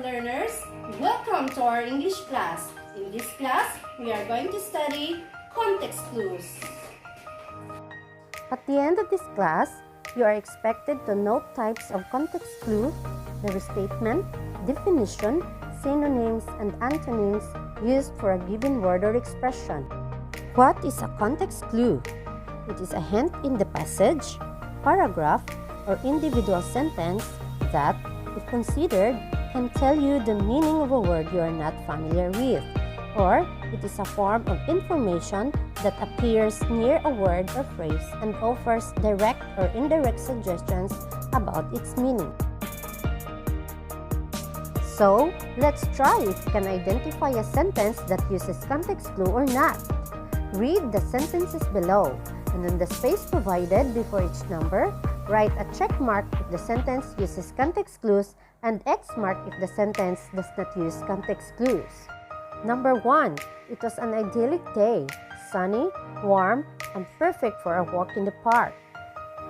learners! Welcome to our English class. In this class, we are going to study context clues. At the end of this class, you are expected to note types of context clue, the restatement, definition, synonyms, and antonyms used for a given word or expression. What is a context clue? It is a hint in the passage, paragraph, or individual sentence that, if considered, can tell you the meaning of a word you are not familiar with, or it is a form of information that appears near a word or phrase and offers direct or indirect suggestions about its meaning. So, let's try if you can identify a sentence that uses context clue or not. Read the sentences below, and on the space provided before each number, write a check mark if the sentence uses context clues and X mark if the sentence does not use context clues. Number 1. It was an idyllic day, sunny, warm, and perfect for a walk in the park.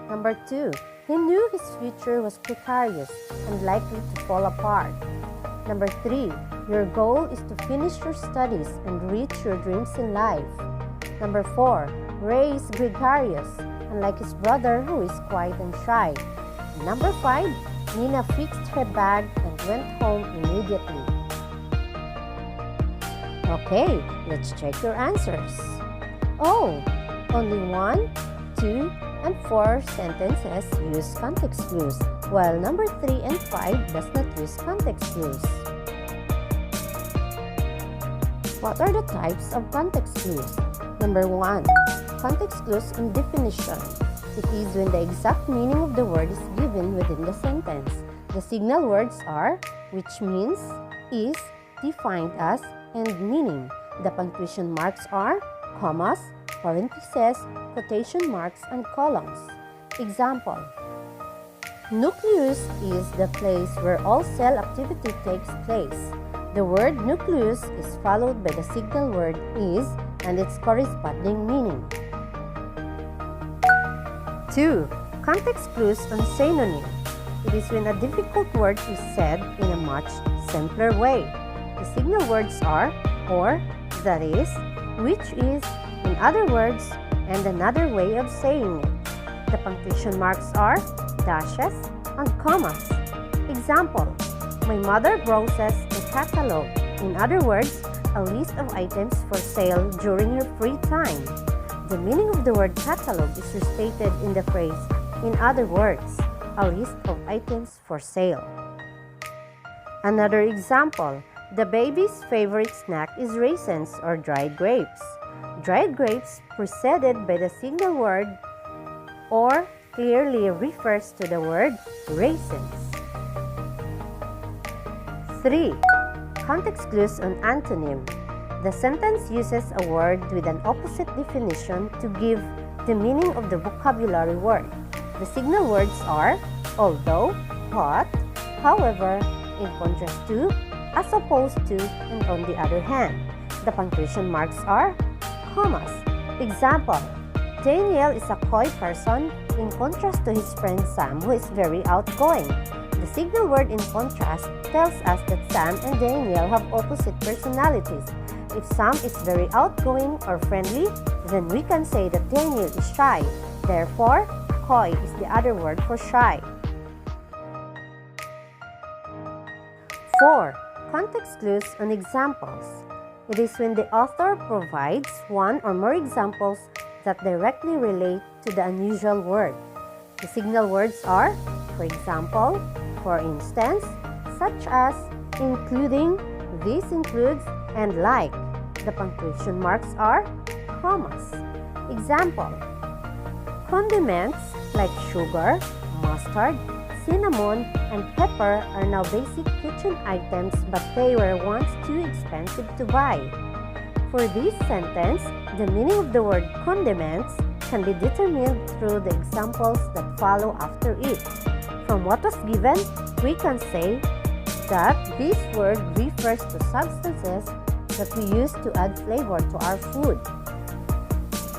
Number 2. He knew his future was precarious and likely to fall apart. Number 3. Your goal is to finish your studies and reach your dreams in life. Number 4. Ray is gregarious, unlike his brother who is quiet and shy. And number 5. Nina fixed her bag and went home immediately. Okay, let's check your answers. Oh, only 1, 2, and 4 sentences use context clues, while number 3 and 5 does not use context clues. What are the types of context clues? Number 1. Context clues and definition. It is when the exact meaning of the word is given within the sentence. The signal words are which means, is, defined as, and meaning. The punctuation marks are commas, parentheses, quotation marks, and colons. Example: nucleus is the place where all cell activity takes place. The word nucleus is followed by the signal word is and its corresponding meaning. 2. Context clues and synonym. It is when a difficult word is said in a much simpler way. The signal words are or, that is, which is, in other words, and another way of saying it. The punctuation marks are dashes and commas. Example: my mother browses a catalog. In other words, a list of items for sale during her free time. The meaning of the word catalog is restated in the phrase, in other words, a list of items for sale. Another example: the baby's favorite snack is raisins or dried grapes. Dried grapes preceded by the signal word or clearly refers to the word raisins. 3. Context clues on antonym. The sentence uses a word with an opposite definition to give the meaning of the vocabulary word. The signal words are although, but, however, in contrast to, as opposed to, and on the other hand. The punctuation marks are commas. Example: Daniel is a coy person in contrast to his friend Sam, who is very outgoing. The signal word in contrast tells us that Sam and Daniel have opposite personalities. If Sam is very outgoing or friendly, then we can say that Daniel is shy. Therefore, coy is the other word for shy. 4. Context clues and examples. It is when the author provides one or more examples that directly relate to the unusual word. The signal words are, for example, for instance, such as, including, this includes, and like. The punctuation marks are commas. Example: condiments like sugar, mustard, cinnamon, and pepper are now basic kitchen items, but they were once too expensive to buy. For this sentence, the meaning of the word condiments can be determined through the examples that follow after it. From what was given, we can say that this word refers to substances that we use to add flavor to our food.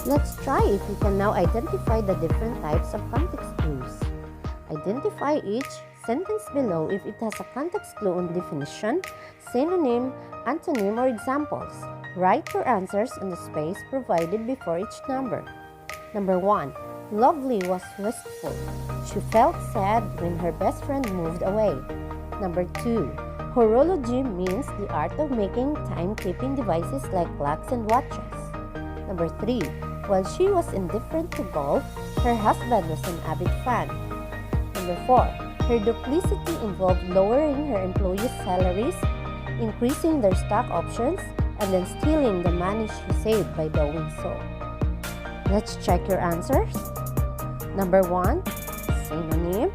Let's try if we can now identify the different types of context clues. Identify each sentence below if it has a context clue on definition, synonym, antonym, or examples. Write your answers in the space provided before each number. Number 1. Lovely was wistful. She felt sad when her best friend moved away. Number 2. Horology means the art of making time-keeping devices like clocks and watches. Number 3. While she was indifferent to golf, her husband was an avid fan. Number 4. Her duplicity involved lowering her employees' salaries, increasing their stock options, and then stealing the money she saved by doing so. Let's check your answers. Number 1, synonym.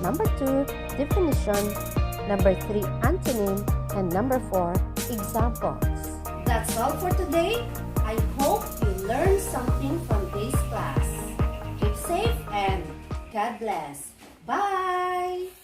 Number 2, definition. Number 3, antonym. And number 4, examples. That's all for today. I hope you learned something from this class. Keep safe and God bless. Bye!